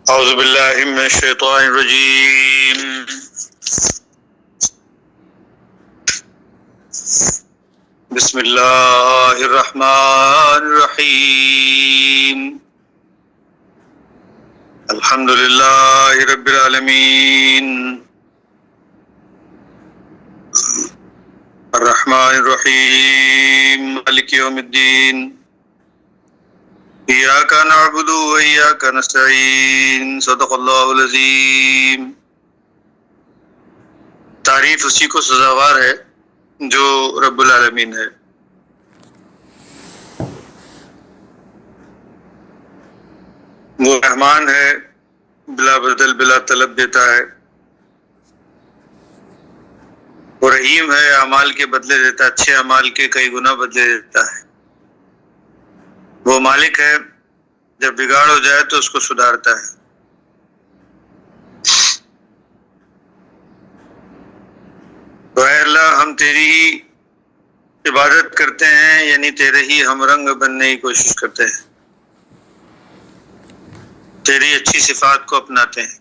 اعوذ باللہ من الشیطان الرجیم بسم اللہ الرحمن الرحیم الحمد للہ رب العالمین الرحمن الرحیم مالک یوم الدین ایاک نعبد و ایاک نستعین صدق اللہ العظیم۔ تعریف اسی کو سزاوار ہے جو رب العالمین ہے۔ وہ رحمان ہے، بلا بدل بلا طلب دیتا ہے۔ وہ رحیم ہے، اعمال کے بدلے دیتا ہے، اچھے اعمال کے کئی گنا بدلے دیتا ہے۔ وہ مالک ہے، جب بگاڑ ہو جائے تو اس کو سدھارتا ہے۔ تو اے اللہ، ہم تیری ہی عبادت کرتے ہیں، یعنی تیرے ہی ہم رنگ بننے کی کوشش کرتے ہیں، تیری اچھی صفات کو اپناتے ہیں۔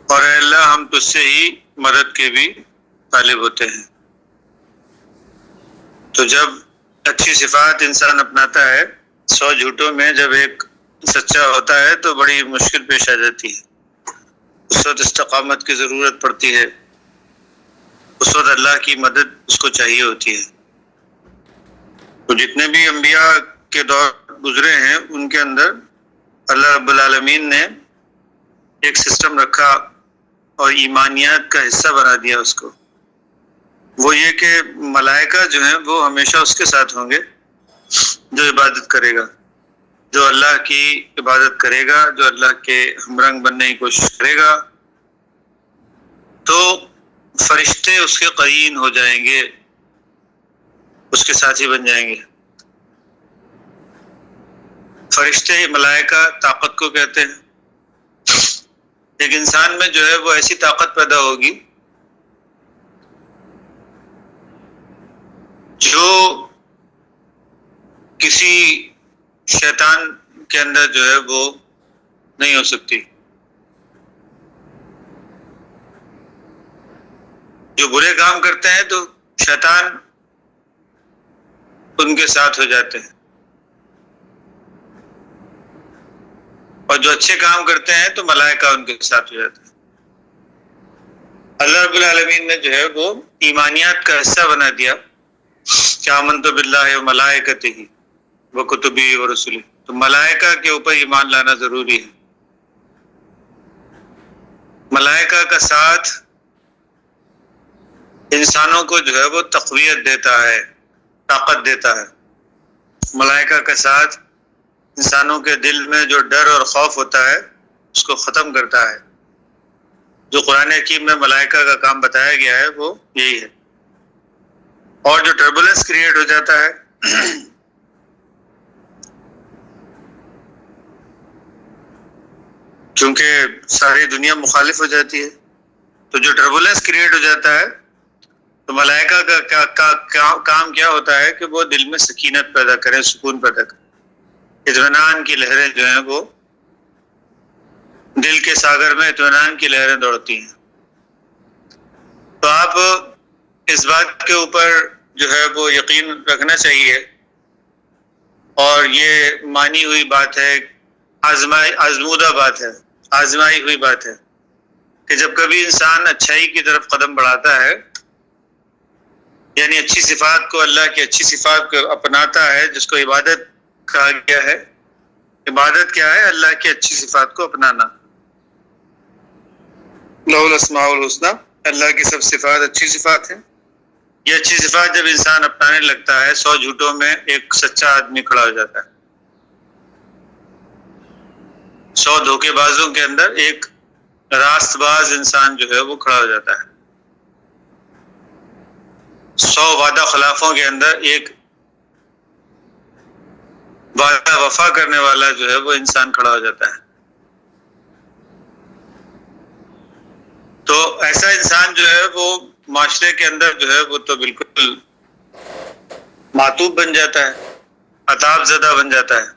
اور اے اللہ، ہم تجھ سے ہی مدد کے بھی طالب ہوتے ہیں۔ تو جب اچھی صفات انسان اپناتا ہے، 100 جھوٹوں میں جب ایک سچا ہوتا ہے تو بڑی مشکل پیش آ جاتی ہے۔ اس وقت استقامت کی ضرورت پڑتی ہے، اس وقت اللہ کی مدد اس کو چاہیے ہوتی ہے۔ تو جتنے بھی انبیاء کے دور گزرے ہیں، ان کے اندر اللہ رب العالمین نے ایک سسٹم رکھا اور ایمانیات کا حصہ بنا دیا اس کو۔ وہ یہ کہ ملائکہ جو ہیں وہ ہمیشہ اس کے ساتھ ہوں گے جو عبادت کرے گا، جو اللہ کی عبادت کرے گا، جو اللہ کے ہمرنگ بننے کی کوشش کرے گا، تو فرشتے اس کے قرین ہو جائیں گے، اس کے ساتھی بن جائیں گے۔ فرشتے ملائکہ طاقت کو کہتے ہیں۔ ایک انسان میں جو ہے وہ ایسی طاقت پیدا ہوگی جو کسی شیطان کے اندر جو ہے وہ نہیں ہو سکتی۔ جو برے کام کرتے ہیں تو شیطان ان کے ساتھ ہو جاتے ہیں، اور جو اچھے کام کرتے ہیں تو ملائکہ ان کے ساتھ ہو جاتے ہیں۔ اللہ رب العالمین نے جو ہے وہ ایمانیات کا حصہ بنا دیا کہ آمنت باللہ و ملائکتہ و کتبہ و رسلہ۔ تو ملائکہ کے اوپر ایمان لانا ضروری ہے۔ ملائکہ کا ساتھ انسانوں کو جو ہے وہ تقویت دیتا ہے، طاقت دیتا ہے۔ ملائکہ کا ساتھ انسانوں کے دل میں جو ڈر اور خوف ہوتا ہے اس کو ختم کرتا ہے۔ جو قرآن حکیم میں ملائکہ کا کام بتایا گیا ہے وہ یہی ہے۔ اور جو ٹربولنس کریٹ ہو جاتا ہے، کیونکہ ساری دنیا مخالف ہو جاتی ہے، تو جو ٹربولنس کریٹ ہو جاتا ہے تو ملائکہ کا کام کیا ہوتا ہے کہ وہ دل میں سکینت پیدا کریں، سکون پیدا کریں، اطمینان کی لہریں جو ہیں وہ دل کے ساگر میں اطمینان کی لہریں دوڑتی ہیں۔ تو آپ اس بات کے اوپر جو ہے وہ یقین رکھنا چاہیے، اور یہ مانی ہوئی بات ہے، آزمودہ بات ہے، آزمائی ہوئی بات ہے کہ جب کبھی انسان اچھائی کی طرف قدم بڑھاتا ہے، یعنی اچھی صفات کو، اللہ کی اچھی صفات کو اپناتا ہے، جس کو عبادت کہا گیا ہے۔ عبادت کیا ہے؟ اللہ کی اچھی صفات کو اپنانا۔ لہ الاسماء الحسنی، اللہ کی سب صفات اچھی صفات ہیں۔ یہ اچھی صفات جب انسان اپنانے لگتا ہے، 100 جھوٹوں میں ایک سچا آدمی کھڑا ہو جاتا ہے۔ 100 دھوکے بازوں کے اندر ایک راست باز انسان جو ہے وہ کھڑا ہو جاتا ہے۔ 100 وعدہ خلافوں کے اندر ایک وعدہ وفا کرنے والا جو ہے وہ انسان کھڑا ہو جاتا ہے۔ تو ایسا انسان جو ہے وہ معاشرے کے اندر جو ہے وہ تو بالکل معطوب بن جاتا ہے، عطاب زدہ بن جاتا ہے۔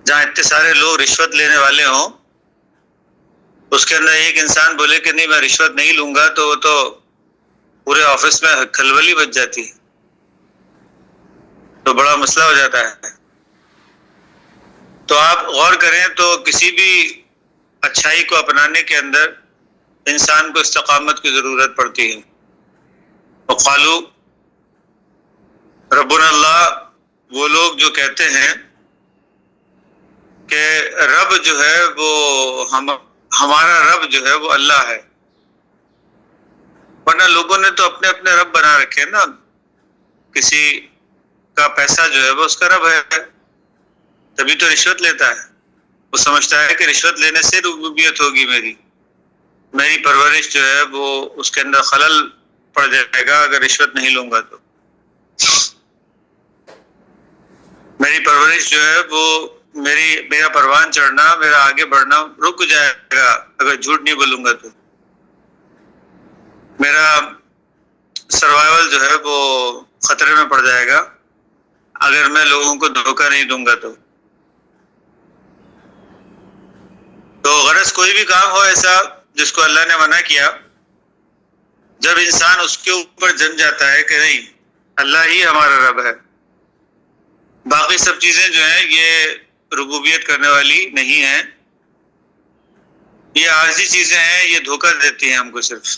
جہاں اتنے سارے لوگ رشوت لینے والے ہوں، اس کے اندر ایک انسان بولے کہ نہیں میں رشوت نہیں لوں گا، تو وہ تو پورے آفس میں کھلبلی بچ جاتی ہے، تو بڑا مسئلہ ہو جاتا ہے۔ تو آپ غور کریں تو کسی بھی اچھائی کو اپنانے کے اندر انسان کو استقامت کی ضرورت پڑتی ہے۔ وقالو ربنا اللہ، وہ لوگ جو کہتے ہیں کہ رب جو ہے وہ ہمارا رب جو ہے وہ اللہ ہے، ورنہ لوگوں نے تو اپنے اپنے رب بنا رکھے نا، کسی کا پیسہ جو ہے وہ اس کا رب ہے، تبھی تو رشوت لیتا ہے، وہ سمجھتا ہے کہ رشوت لینے سے ربوبیت ہوگی، میری پرورش جو ہے وہ اس کے اندر خلل پڑ جائے گا اگر رشوت نہیں لوں گا، تو میری پرورش جو ہے وہ میرا پروان چڑھنا، میرا آگے بڑھنا رک جائے گا اگر جھوٹ نہیں بولوں گا، تو میرا سروائیول جو ہے وہ خطرے میں پڑ جائے گا اگر میں لوگوں کو دھوکہ نہیں دوں گا، تو غرض کوئی بھی کام ہو ایسا جس کو اللہ نے منع کیا، جب انسان اس کے اوپر جم جاتا ہے کہ نہیں اللہ ہی ہمارا رب ہے، باقی سب چیزیں جو ہیں یہ ربوبیت کرنے والی نہیں ہیں، یہ عارضی چیزیں ہیں، یہ دھوکہ دیتی ہیں ہم کو، صرف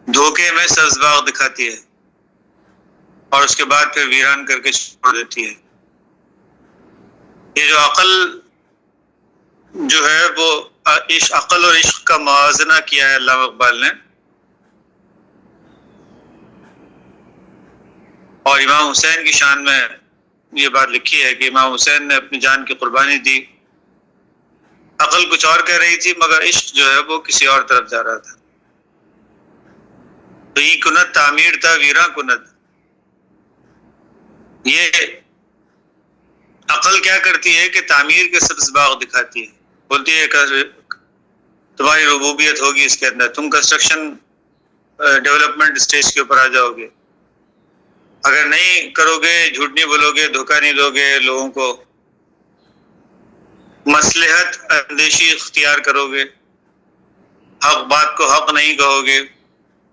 دھوکے میں سبز باغ دکھاتی ہے اور اس کے بعد پھر ویران کر کے چھوڑ دیتی ہے۔ یہ جو عقل جو ہے وہ عقل اور عشق کا موازنہ کیا ہے علامہ اقبال نے، اور امام حسین کی شان میں یہ بات لکھی ہے کہ امام حسین نے اپنی جان کی قربانی دی، عقل کچھ اور کہہ رہی تھی مگر عشق جو ہے وہ کسی اور طرف جا رہا تھا، تو یہ کنت تعمیر تھا ویراں کنت۔ یہ عقل کیا کرتی ہے کہ تعمیر کے سبز باغ دکھاتی ہے، بولتی ہے کہ تمہاری ربوبیت ہوگی اس کے اندر، تم کنسٹرکشن ڈیولپمنٹ سٹیج کے اوپر آ جاؤ گے، اگر نہیں کرو گے، جھوٹ نہیں بولو گے، دھوکہ نہیں دو گے لوگوں کو، مصلحت اندیشی اختیار کرو گے، حق بات کو حق نہیں کہو گے،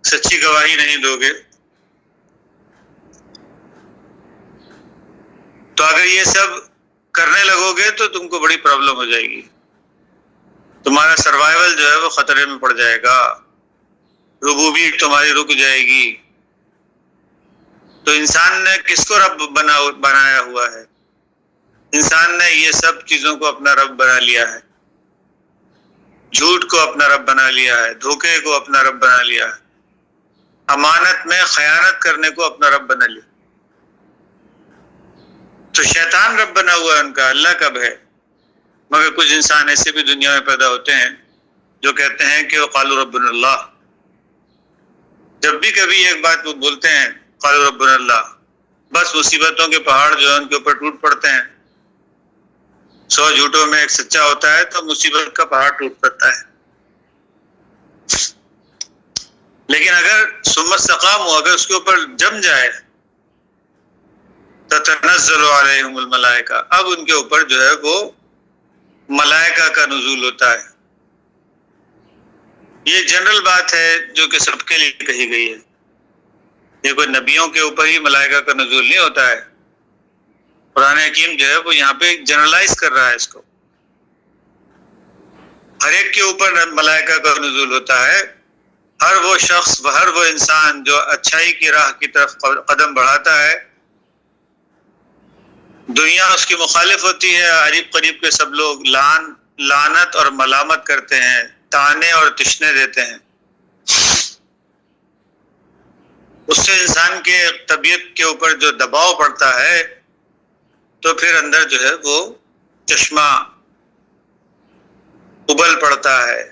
سچی گواہی نہیں دو گے، تو اگر یہ سب کرنے لگو گے تو تم کو بڑی پرابلم ہو جائے گی، تمہارا سروائیول جو ہے وہ خطرے میں پڑ جائے گا، ربوبیت تمہاری رک جائے گی۔ تو انسان نے کس کو رب بنایا ہوا ہے؟ انسان نے یہ سب چیزوں کو اپنا رب بنا لیا ہے، جھوٹ کو اپنا رب بنا لیا ہے، دھوکے کو اپنا رب بنا لیا ہے، امانت میں خیانت کرنے کو اپنا رب بنا لیا، تو شیطان رب بنا ہوا ہے ان کا، اللہ کب ہے؟ مگر کچھ انسان ایسے بھی دنیا میں پیدا ہوتے ہیں جو کہتے ہیں کہ وہ قالوا ربنا اللہ، جب بھی کبھی ایک بات وہ بولتے ہیں قالوا ربنا اللہ، بس مصیبتوں کے پہاڑ جو ہے ان کے اوپر ٹوٹ پڑتے ہیں، 100 جھوٹوں میں ایک سچا ہوتا ہے تو مصیبت کا پہاڑ ٹوٹ پڑتا ہے۔ لیکن اگر ثم استقاموا، اگر اس کے اوپر جم جائے، تتنزل علیہم الملائکہ، اب ان کے اوپر جو ہے وہ ملائکہ کا نزول ہوتا ہے۔ یہ جنرل بات ہے جو کہ سب کے لیے کہی گئی ہے، یہ کوئی نبیوں کے اوپر ہی ملائکہ کا نزول نہیں ہوتا ہے، قرآن حکیم جو ہے وہ یہاں پہ جنرلائز کر رہا ہے اس کو، ہر ایک کے اوپر ملائکہ کا نزول ہوتا ہے، ہر وہ شخص، ہر وہ انسان جو اچھائی کی راہ کی طرف قدم بڑھاتا ہے، دنیا اس کی مخالف ہوتی ہے، قریب قریب کے سب لوگ لعنت اور ملامت کرتے ہیں، تانے اور تشنے دیتے ہیں، اس سے انسان کے طبیعت کے اوپر جو دباؤ پڑتا ہے تو پھر اندر جو ہے وہ چشمہ ابل پڑتا ہے۔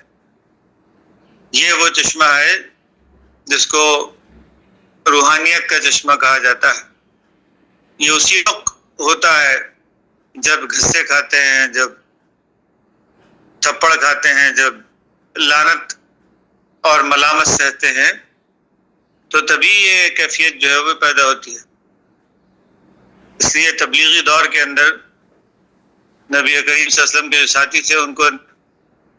یہ وہ چشمہ ہے جس کو روحانیت کا چشمہ کہا جاتا ہے، یہ اسی وقت ہوتا ہے جب گھسے کھاتے ہیں، جب تھپڑ کھاتے ہیں، جب لعنت اور ملامت سہتے ہیں، تو تبھی یہ کیفیت جو ہے وہ پیدا ہوتی ہے۔ اس لیے تبلیغی دور کے اندر نبی کریم صلی اللہ علیہ وسلم کے جو ساتھی تھے ان کو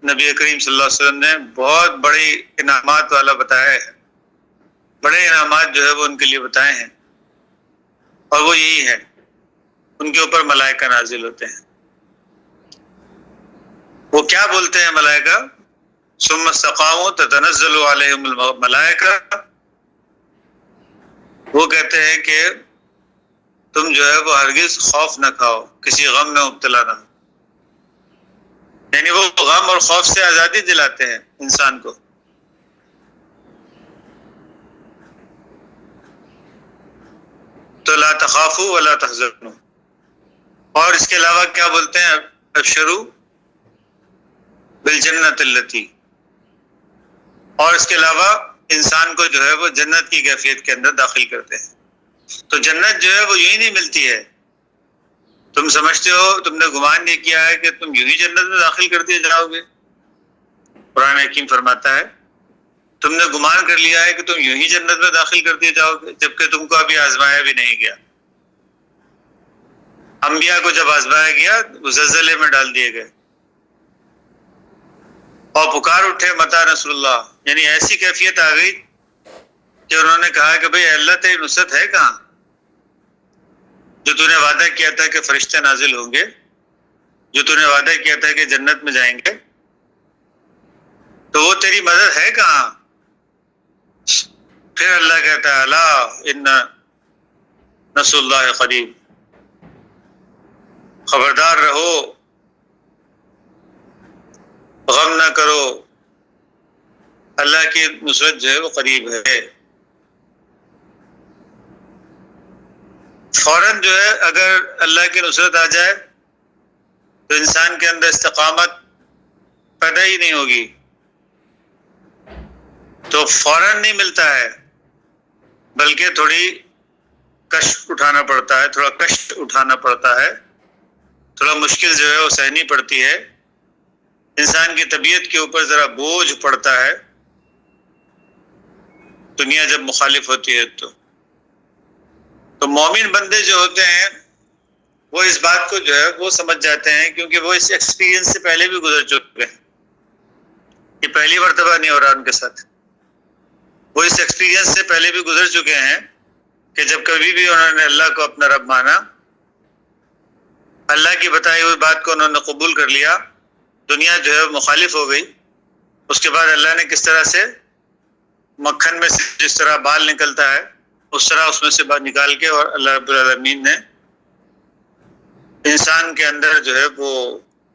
نبی کریم صلی اللہ علیہ وسلم نے بہت بڑے انعامات والا بتایا ہے، بڑے انعامات جو ہے وہ ان کے لیے بتائے ہیں، اور وہ یہی ہے ان کے اوپر ملائکہ نازل ہوتے ہیں۔ وہ کیا بولتے ہیں ملائکہ؟ ثم استقاموا تتنزل علیہم الملائکہ، وہ کہتے ہیں کہ تم جو ہے وہ ہرگز خوف نہ کھاؤ، کسی غم میں مبتلا نہ ہو، یعنی وہ غم اور خوف سے آزادی دلاتے ہیں انسان کو۔ تو لا تخافوا ولا تحزنوا، اور اس کے علاوہ کیا بولتے ہیں؟ ابشروا بالجنت التی، اور اس کے علاوہ انسان کو جو ہے وہ جنت کی کیفیت کے اندر داخل کرتے ہیں۔ تو جنت جو ہے وہ یوں ہی نہیں ملتی ہے، تم سمجھتے ہو، تم نے گمان یہ کیا ہے کہ تم یوں ہی جنت میں داخل کر دیے جاؤ گے۔ قرآن حکیم فرماتا ہے تم نے گمان کر لیا ہے کہ تم یوں ہی جنت میں داخل کر دیے جاؤ گے، جبکہ تم کو ابھی آزمایا بھی نہیں گیا۔ انبیاء کو جب آزمایا گیا وہ زلزلے میں ڈال دیے گئے اور پکار اٹھے متی نصر اللہ، یعنی ایسی کیفیت آ گئی کہ انہوں نے کہا کہ بھئی اللہ تیری نصرت ہے کہاں؟ جو تو نے وعدہ کیا تھا کہ فرشتے نازل ہوں گے، جو تو نے وعدہ کیا تھا کہ جنت میں جائیں گے، تو وہ تیری مدد ہے کہاں؟ پھر اللہ کہتا ہے الا ان نصر اللہ قریب، خبردار رہو، غم نہ کرو، اللہ کی نصرت جو ہے وہ قریب ہے۔ فوراً جو ہے اگر اللہ کی نصرت آ جائے تو انسان کے اندر استقامت پیدا ہی نہیں ہوگی، تو فوراً نہیں ملتا ہے، بلکہ تھوڑی کشٹ اٹھانا پڑتا ہے، تھوڑا کشٹ اٹھانا پڑتا ہے، تھوڑا مشکل جو ہے وہ سہنی پڑتی ہے، انسان کی طبیعت کے اوپر ذرا بوجھ پڑتا ہے دنیا جب مخالف ہوتی ہے۔ تو مومن بندے جو ہوتے ہیں وہ اس بات کو جو ہے وہ سمجھ جاتے ہیں، کیونکہ وہ اس ایکسپیرینس سے پہلے بھی گزر چکے ہیں، یہ پہلی مرتبہ نہیں ہو رہا ان کے ساتھ، وہ اس ایکسپیرینس سے پہلے بھی گزر چکے ہیں کہ جب کبھی بھی انہوں نے اللہ کو اپنا رب مانا، اللہ کی بتائی ہوئی بات کو انہوں نے قبول کر لیا، دنیا جو ہے مخالف ہو گئی، اس کے بعد اللہ نے کس طرح سے مکھن میں سے جس طرح بال نکلتا ہے اس طرح اس میں سے بال نکال کے، اور اللہ رب العالمین نے انسان کے اندر جو ہے وہ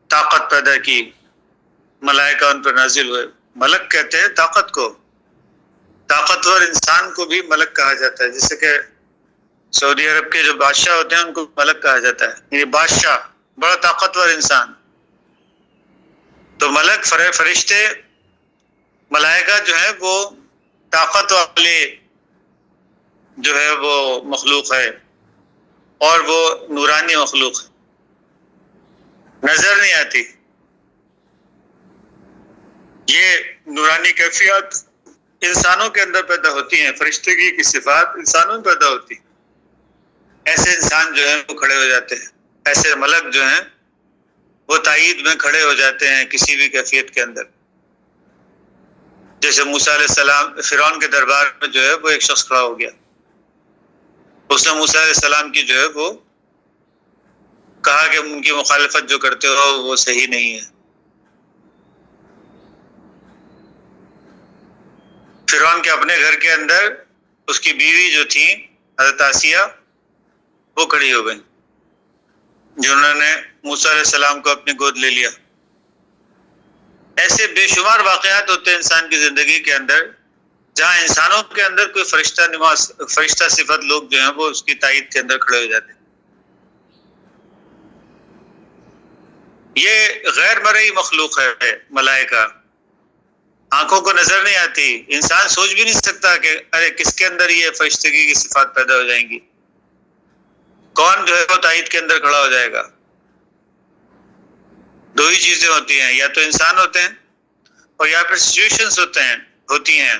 طاقت پیدا کی، ملائکہ ان پر نازل ہوئے۔ ملک کہتے ہیں طاقت کو، طاقتور انسان کو بھی ملک کہا جاتا ہے، جیسے کہ سعودی عرب کے جو بادشاہ ہوتے ہیں ان کو ملک کہا جاتا ہے، یعنی بادشاہ، بڑا طاقتور انسان۔ تو ملک فرشتے ملائکہ جو ہے وہ طاقت والے جو ہے وہ مخلوق ہے، اور وہ نورانی مخلوق ہے، نظر نہیں آتی۔ یہ نورانی کیفیت انسانوں کے اندر پیدا ہوتی ہیں، فرشتگی کی صفات انسانوں میں پیدا ہوتی ہیں، ایسے انسان جو ہیں وہ کھڑے ہو جاتے ہیں، ایسے ملک جو ہیں وہ تائید میں کھڑے ہو جاتے ہیں کسی بھی کیفیت کے اندر۔ جیسے موسیٰ علیہ السلام فرعون کے دربار میں جو ہے وہ ایک شخص کھڑا ہو گیا، اس نے موسیٰ علیہ السلام کی جو ہے وہ کہا کہ ان کی مخالفت جو کرتے ہو وہ صحیح نہیں ہے۔ فرعون کے اپنے گھر کے اندر اس کی بیوی جو تھی حضرت آسیہ وہ کھڑی ہو گئی، جنہوں نے موسیٰ علیہ السلام کو اپنی گود لے لیا۔ ایسے بے شمار واقعات ہوتے ہیں انسان کی زندگی کے اندر جہاں انسانوں کے اندر کوئی فرشتہ صفت لوگ جو ہیں وہ اس کی تائید کے اندر کھڑے ہو جاتے ہیں۔ یہ غیر مرئی مخلوق ہے ملائکہ، آنکھوں کو نظر نہیں آتی، انسان سوچ بھی نہیں سکتا کہ ارے کس کے اندر یہ فرشتگی کی صفات پیدا ہو جائیں گی، کون جو ہے وہ تائید کے اندر کھڑا ہو جائے گا۔ دو ہی چیزیں ہوتی ہیں، یا تو انسان ہوتے ہیں اور یا پھر سچویشنز ہوتی ہیں،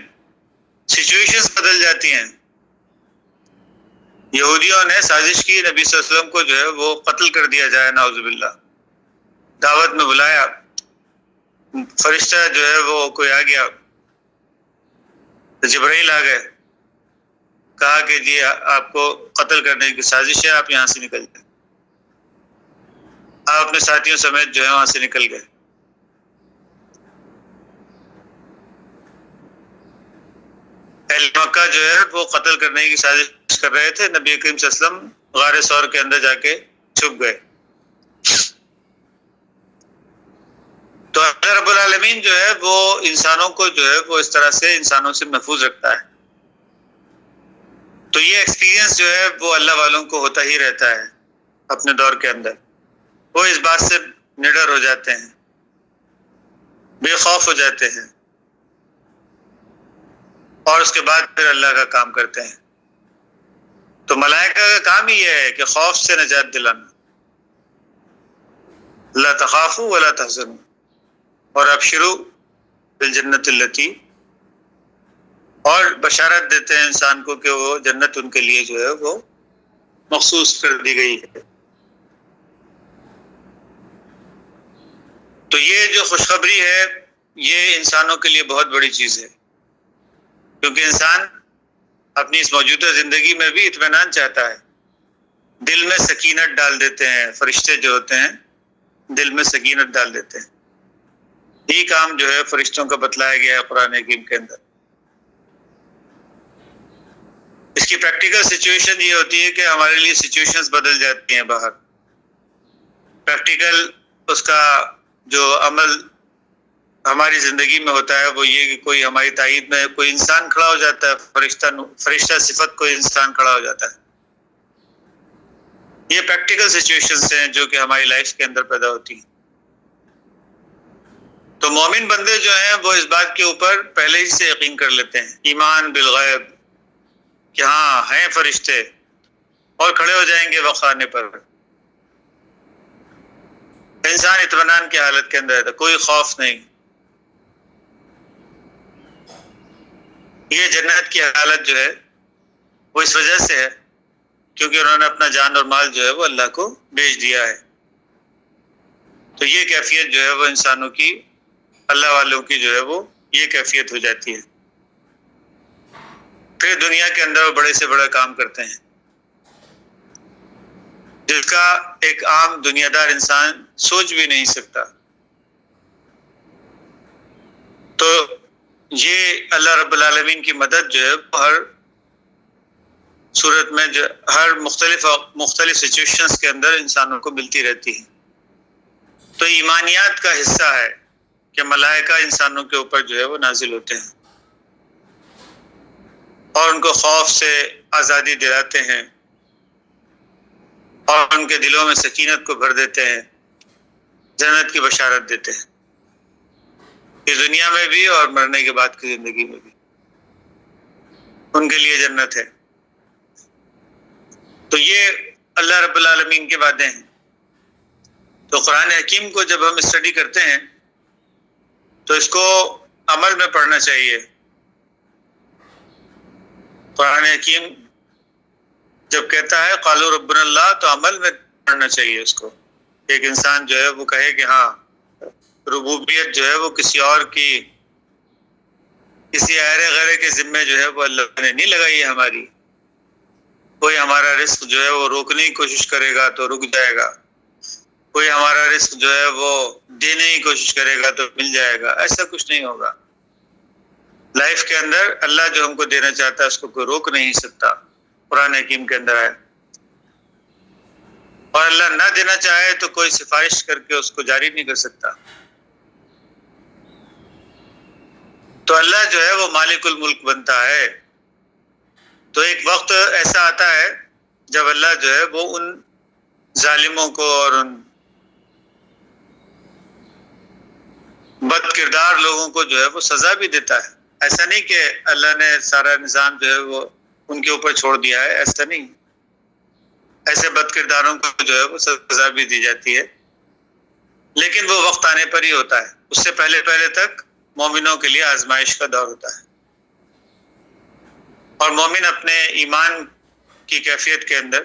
سچویشنز بدل جاتی ہیں۔ یہودیوں نے سازش کی نبی صلی اللہ علیہ وسلم کو جو ہے وہ قتل کر دیا جائے، نعوذ باللہ، دعوت میں بلایا، فرشتہ جو ہے وہ کوئی آ گیا، جبرائیل آ گئے، کہا کہ جی آپ کو قتل کرنے کی سازش ہے، آپ یہاں سے نکل جائیں۔ آپ اپنے ساتھیوں سمیت جو ہے وہاں سے نکل گئے۔ اہل مکہ جو ہے وہ قتل کرنے کی سازش کر رہے تھے، نبی کریم صلی اللہ علیہ وسلم غار ثور کے اندر جا کے چھپ گئے۔ تو اللہ رب العالمین جو ہے وہ انسانوں کو جو ہے وہ اس طرح سے انسانوں سے محفوظ رکھتا ہے۔ تو یہ ایکسپیرینس جو ہے وہ اللہ والوں کو ہوتا ہی رہتا ہے اپنے دور کے اندر۔ وہ اس بات سے نڈر ہو جاتے ہیں، بے خوف ہو جاتے ہیں، اور اس کے بعد پھر اللہ کا کام کرتے ہیں۔ تو ملائکہ کا کام ہی یہ ہے کہ خوف سے نجات دلانا، لا تخافوا ولا تحزنوا، اور ابشروا بالجنت التی، اور بشارت دیتے ہیں انسان کو کہ وہ جنت ان کے لیے جو ہے وہ مخصوص کر دی گئی ہے۔ تو یہ جو خوشخبری ہے یہ انسانوں کے لیے بہت بڑی چیز ہے، کیونکہ انسان اپنی اس موجودہ زندگی میں بھی اطمینان چاہتا ہے۔ دل میں سکینت ڈال دیتے ہیں فرشتے جو ہوتے ہیں، دل میں سکینت ڈال دیتے ہیں۔ یہی کام جو ہے فرشتوں کا بتلایا گیا ہے قرآن حکیم کے اندر۔ اس کی پریکٹیکل سچویشن یہ ہوتی ہے کہ ہمارے لیے سچویشنز بدل جاتی ہیں باہر۔ پریکٹیکل اس کا جو عمل ہماری زندگی میں ہوتا ہے وہ یہ کہ کوئی ہماری تائید میں کوئی انسان کھڑا ہو جاتا ہے، فرشتہ صفت کوئی انسان کھڑا ہو جاتا ہے۔ یہ پریکٹیکل سچویشنز ہیں جو کہ ہماری لائف کے اندر پیدا ہوتی ہیں۔ تو مومن بندے جو ہیں وہ اس بات کے اوپر پہلے ہی سے یقین کر لیتے ہیں، ایمان بالغیب، کہ ہاں ہیں فرشتے اور کھڑے ہو جائیں گے وقت آنے پر۔ انسان اطمینان کی حالت کے اندر رہتا، کوئی خوف نہیں۔ یہ جنت کی حالت جو ہے وہ اس وجہ سے ہے کیونکہ انہوں نے اپنا جان اور مال جو ہے وہ اللہ کو بیچ دیا ہے۔ تو یہ کیفیت جو ہے وہ انسانوں کی، اللہ والوں کی جو ہے وہ یہ کیفیت ہو جاتی ہے۔ پھر دنیا کے اندر وہ بڑے سے بڑا کام کرتے ہیں جس کا ایک عام دنیا دار انسان سوچ بھی نہیں سکتا۔ تو یہ اللہ رب العالمین کی مدد جو ہے ہر صورت میں، جو ہر مختلف سچویشنز کے اندر انسانوں کو ملتی رہتی ہے۔ تو ایمانیات کا حصہ ہے کہ ملائکہ انسانوں کے اوپر جو ہے وہ نازل ہوتے ہیں اور ان کو خوف سے آزادی دلاتے ہیں اور ان کے دلوں میں سکینت کو بھر دیتے ہیں، جنت کی بشارت دیتے ہیں، اس دنیا میں بھی اور مرنے کے بعد کی زندگی میں بھی ان کے لیے جنت ہے۔ تو یہ اللہ رب العالمین کے وعدے ہیں۔ تو قرآن حکیم کو جب ہم اسٹڈی کرتے ہیں تو اس کو عمل میں پڑھنا چاہیے۔ قرآن حکیم جب کہتا ہے قالوا ربنا اللہ تو عمل میں پڑھنا چاہیے اس کو۔ ایک انسان جو ہے وہ کہے کہ ہاں ربوبیت جو ہے وہ کسی اور کی، کسی ایرے غیرے کے ذمے جو ہے وہ اللہ نے نہیں لگائی ہے ہماری۔ کوئی ہمارا رزق جو ہے وہ روکنے کی کوشش کرے گا تو رک جائے گا، کوئی ہمارا رزق جو ہے وہ دینے کی کوشش کرے گا تو مل جائے گا، ایسا کچھ نہیں ہوگا۔ لائف کے اندر اللہ جو ہم کو دینا چاہتا ہے اس کو کوئی روک نہیں سکتا، قرآن حکیم کے اندر ہے۔ اور اللہ نہ دینا چاہے تو کوئی سفارش کر کے اس کو جاری نہیں کر سکتا۔ تو اللہ جو ہے وہ مالک الملک بنتا ہے۔ تو ایک وقت ایسا آتا ہے جب اللہ جو ہے وہ ان ظالموں کو اور ان بد کردار لوگوں کو جو ہے وہ سزا بھی دیتا ہے۔ ایسا نہیں کہ اللہ نے سارا نظام جو ہے وہ ان کے اوپر چھوڑ دیا ہے، ایسا نہیں۔ ایسے بد کرداروں کو جو ہے وہ سزا بھی دی جاتی ہے، لیکن وہ وقت آنے پر ہی ہوتا ہے۔ اس سے پہلے تک مومنوں کے لیے آزمائش کا دور ہوتا ہے، اور مومن اپنے ایمان کی کیفیت کے اندر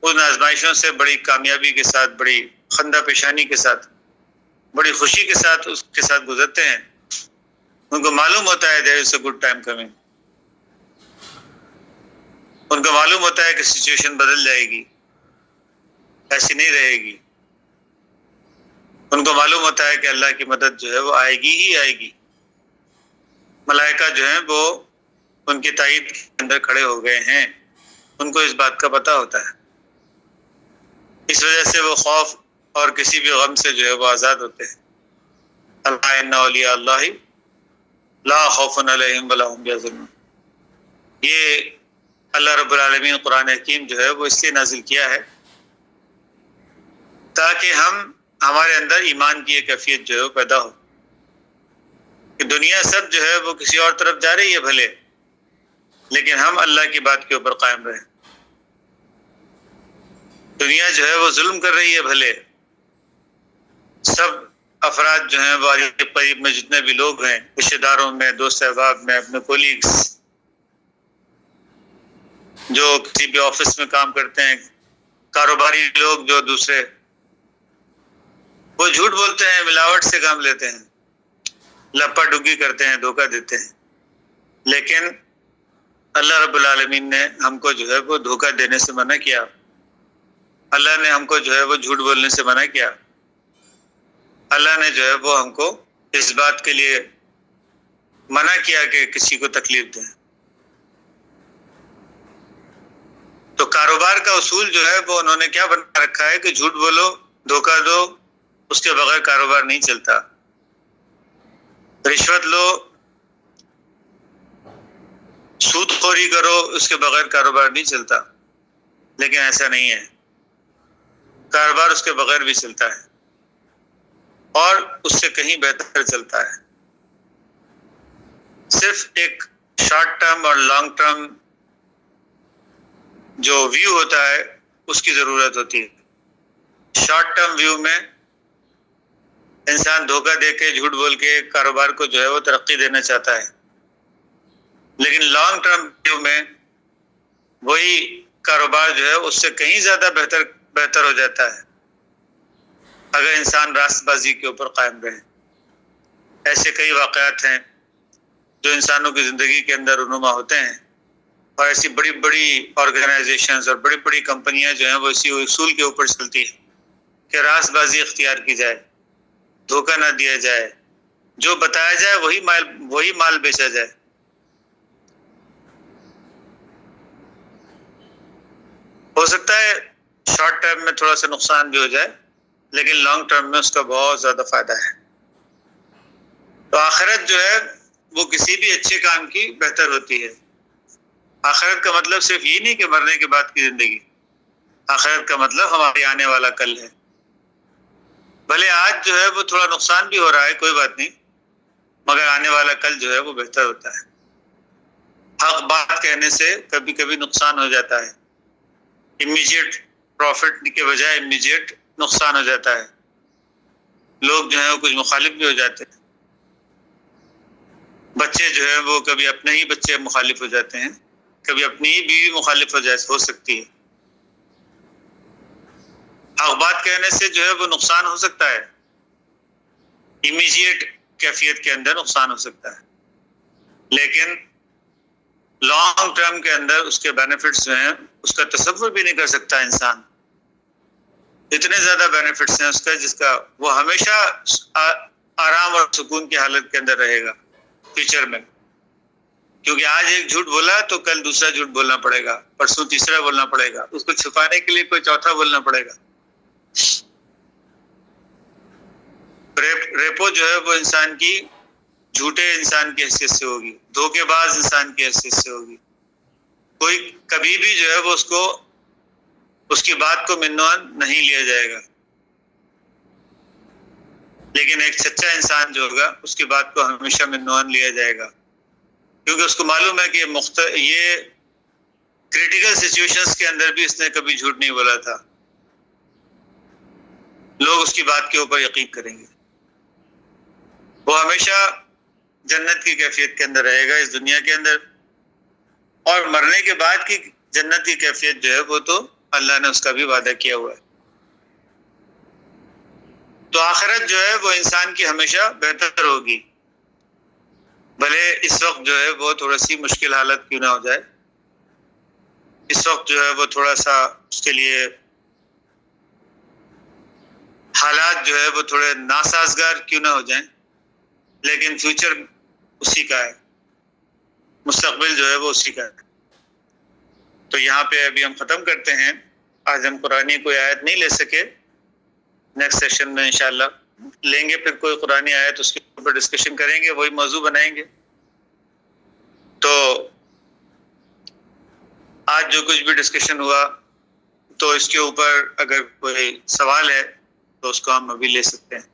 ان آزمائشوں سے بڑی کامیابی کے ساتھ، بڑی خندہ پیشانی کے ساتھ بڑی خوشی کے ساتھ اس کے ساتھ گزرتے ہیں. ان کو معلوم ہوتا ہے there is a good time coming. ان کو معلوم ہوتا ہے کہ سچویشن بدل جائے گی، ایسی نہیں رہے گی. ان کو معلوم ہوتا ہے کہ اللہ کی مدد جو ہے وہ آئے گی ہی آئے گی. ملائکہ جو ہیں وہ ان کی تائید کے اندر کھڑے ہو گئے ہیں، ان کو اس بات کا پتہ ہوتا ہے. اس وجہ سے وہ خوف اور کسی بھی غم سے جو ہے وہ آزاد ہوتے ہیں. اللہ ان اولیاء اللہ لا خوف علیہم ولا هم یحزنون. یہ اللہ رب العالمین قرآن حکیم جو ہے وہ اس لیے نازل کیا ہے تاکہ ہمارے اندر ایمان کی ایک کیفیت جو ہے وہ پیدا ہو کہ دنیا سب جو ہے وہ کسی اور طرف جا رہی ہے بھلے، لیکن ہم اللہ کی بات کے اوپر قائم رہیں. دنیا جو ہے وہ ظلم کر رہی ہے بھلے، سب افراد جو ہیں وہ قریب میں جتنے بھی لوگ ہیں، رشتہ داروں میں، دوست احباب میں، اپنے کولیگز، جو کسی بھی آفس میں کام کرتے ہیں، کاروباری لوگ جو دوسرے، وہ جھوٹ بولتے ہیں، ملاوٹ سے کام لیتے ہیں، لپا ڈگی کرتے ہیں، دھوکہ دیتے ہیں. لیکن اللہ رب العالمین نے ہم کو جو ہے وہ دھوکہ دینے سے منع کیا. اللہ نے ہم کو جو ہے وہ جھوٹ بولنے سے منع کیا. اللہ نے جو ہے وہ ہم کو اس بات کے لیے منع کیا کہ کسی کو تکلیف دیں. تو کاروبار کا اصول جو ہے وہ انہوں نے کیا بنا رکھا ہے کہ جھوٹ بولو، دھوکہ دو، اس کے بغیر کاروبار نہیں چلتا. رشوت لو، سود خوری کرو، اس کے بغیر کاروبار نہیں چلتا. لیکن ایسا نہیں ہے، کاروبار اس کے بغیر بھی چلتا ہے اور اس سے کہیں بہتر چلتا ہے. صرف ایک شارٹ ٹرم اور لانگ ٹرم جو ویو ہوتا ہے اس کی ضرورت ہوتی ہے. شارٹ ٹرم ویو میں انسان دھوکہ دے کے، جھوٹ بول کے کاروبار کو جو ہے وہ ترقی دینا چاہتا ہے. لیکن لانگ ٹرم ویو میں وہی کاروبار جو ہے اس سے کہیں زیادہ بہتر ہو جاتا ہے اگر انسان راست بازی کے اوپر قائم رہے. ایسے کئی واقعات ہیں جو انسانوں کی زندگی کے اندر رونما ہوتے ہیں، اور ایسی بڑی بڑی آرگنائزیشنز اور بڑی بڑی کمپنیاں جو ہیں وہ اسی اصول کے اوپر چلتی ہیں کہ راست بازی اختیار کی جائے، دھوکہ نہ دیا جائے، جو بتایا جائے وہی مال بیچا جائے. ہو سکتا ہے شارٹ ٹرم میں تھوڑا سا نقصان بھی ہو جائے، لیکن لانگ ٹرم میں اس کا بہت زیادہ فائدہ ہے. تو آخرت جو ہے وہ کسی بھی اچھے کام کی بہتر ہوتی ہے. آخرت کا مطلب صرف یہ نہیں کہ مرنے کے بعد کی زندگی، آخرت کا مطلب ہمارے آنے والا کل ہے. بھلے آج جو ہے وہ تھوڑا نقصان بھی ہو رہا ہے، کوئی بات نہیں، مگر آنے والا کل جو ہے وہ بہتر ہوتا ہے. حق بات کہنے سے کبھی کبھی نقصان ہو جاتا ہے، امیجیٹ پروفٹ کے بجائے امیجیٹ نقصان ہو جاتا ہے. لوگ جو ہیں وہ کچھ مخالف بھی ہو جاتے ہیں. بچے جو ہیں وہ کبھی اپنے ہی بچے مخالف ہو جاتے ہیں، کبھی اپنی ہی بیوی مخالف ہو سکتی ہے. حق بات کہنے سے جو ہے وہ نقصان ہو سکتا ہے، امیجیٹ کیفیت کے اندر نقصان ہو سکتا ہے، لیکن لانگ ٹرم کے اندر اس کے بینیفٹس جو ہیں اس کا تصور بھی نہیں کر سکتا انسان. اتنے زیادہ بینیفٹس ہیں اس کا جس کا وہ ہمیشہ آرام اور سکون کی حالت کے اندر رہے گا فیوچر میں. کیونکہ آج ایک جھوٹ بولا تو کل دوسرا جھوٹ بولنا پڑے گا، پرسوں تیسرا بولنا پڑے گا، اس کو چھپانے کے لیے کوئی چوتھا بولنا پڑے گا. ریپو جو ہے وہ انسان کی جھوٹے انسان کی حیثیت سے ہوگی، دھوکے باز انسان کی حیثیت سے ہوگی. کوئی کبھی بھی جو ہے وہ اس کی بات کو منوان نہیں لیا جائے گا. لیکن ایک سچا انسان جو ہوگا اس کی بات کو ہمیشہ منوان لیا جائے گا، کیونکہ اس کو معلوم ہے کہ یہ کریٹیکل سچویشنز کے اندر بھی اس نے کبھی جھوٹ نہیں بولا تھا. لوگ اس کی بات کے اوپر یقین کریں گے. وہ ہمیشہ جنت کی کیفیت کے اندر رہے گا اس دنیا کے اندر، اور مرنے کے بعد کی جنت کی کیفیت جو ہے وہ تو اللہ نے اس کا بھی وعدہ کیا ہوا ہے. تو آخرت جو ہے وہ انسان کی ہمیشہ بہتر ہوگی، بھلے اس وقت جو ہے وہ تھوڑا سی مشکل حالت کیوں نہ ہو جائے، اس وقت جو ہے وہ تھوڑا سا اس کے لیے حالات جو ہے وہ تھوڑے ناسازگار کیوں نہ ہو جائیں، لیکن فیوچر اسی کا ہے، مستقبل جو ہے وہ اسی کا ہے۔ تو یہاں پہ ابھی ہم ختم کرتے ہیں، آج ہم قرآنی کوئی آیت نہیں لے سکے، نیکسٹ سیشن میں انشاءاللہ لیں گے، پھر کوئی قرآنی آیت اس کے اوپر ڈسکشن کریں گے، وہی موضوع بنائیں گے۔ تو آج جو کچھ بھی ڈسکشن ہوا تو اس کے اوپر اگر کوئی سوال ہے تو اس کو ہم ابھی لے سکتے ہیں۔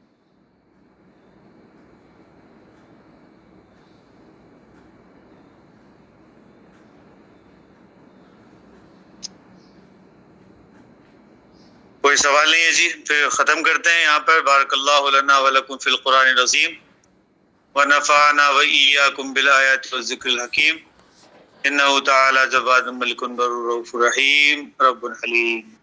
کوئی سوال نہیں ہے جی، پھر ختم کرتے ہیں یہاں پر۔ بارک اللہ لنا ولکم فی القرآن العظیم ونفعنا وإیاکم بالآیات والذکر الحکیم، انہ تعالی جواد ملک بر رؤوف رحیم رب حلیم۔